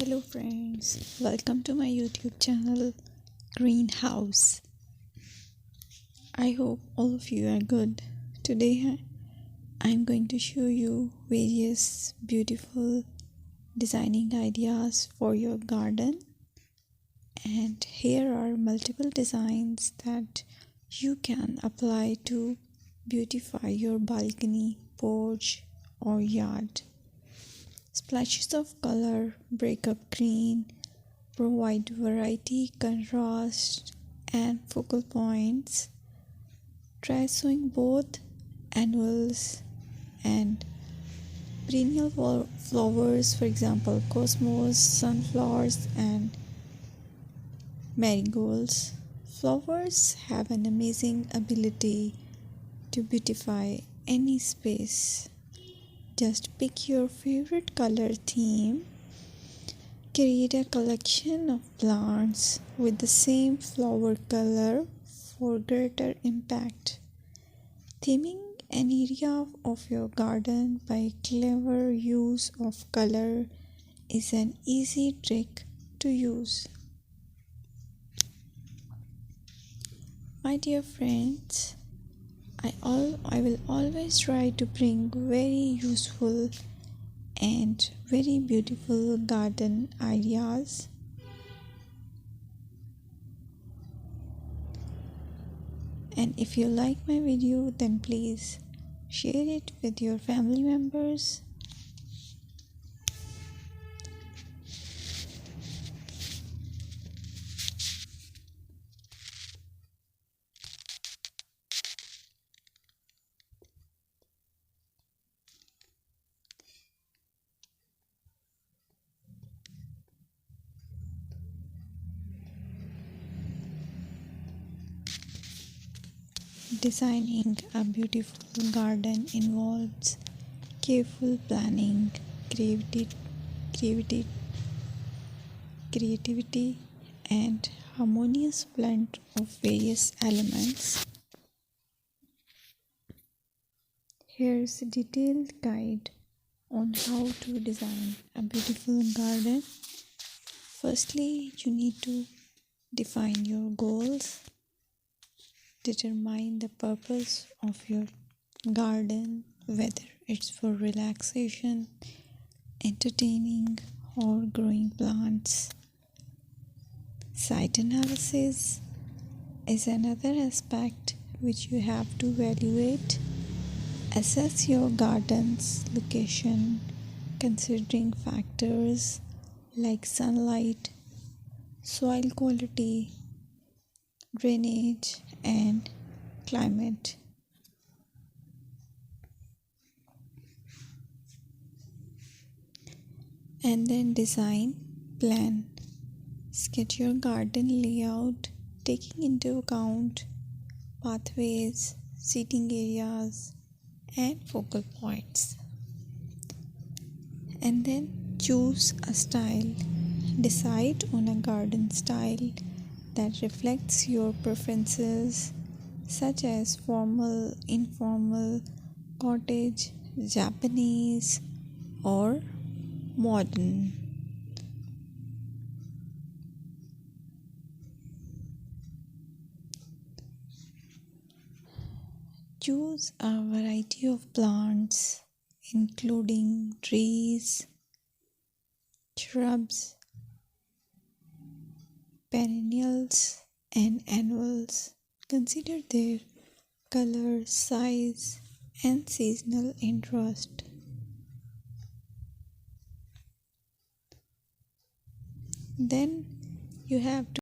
Hello friends, welcome to my YouTube channel Greenhouse. I hope all of you are good. Today I'm going to show you various beautiful designing ideas for your garden, and here are multiple designs that you can apply to beautify your balcony, porch or yard. Splashes of color break up green, provide variety, contrast, and focal points. Try sowing both annuals and perennial flowers, for example, cosmos, sunflowers, and marigolds. Flowers have an amazing ability to beautify any space. Just pick your favorite color theme. Create a collection of plants with the same flower color for greater impact. Theming an area of your garden by clever use of color is an easy trick to use. My dear friends, I will always try to bring very useful and very beautiful garden ideas. And if you like my video, then please share it with your family members. Designing a beautiful garden involves careful planning, creativity, and harmonious blend of various elements. Here's a detailed guide on how to design a beautiful garden. Firstly, you need to define your goals. Determine the purpose of your garden, whether it's for relaxation, entertaining, or growing plants. Site analysis is another aspect which you have to evaluate. Assess your garden's location, considering factors like sunlight, soil quality, drainage, and climate. And then design, plan. Sketch your garden layout, taking into account pathways, seating areas, and focal points. And then choose a style. Decide on a garden style that reflects your preferences, such as formal, informal, cottage, Japanese, or modern. Choose a variety of plants, including trees, shrubs, perennials, and annuals. Consider their color, size, and seasonal interest. Then you have to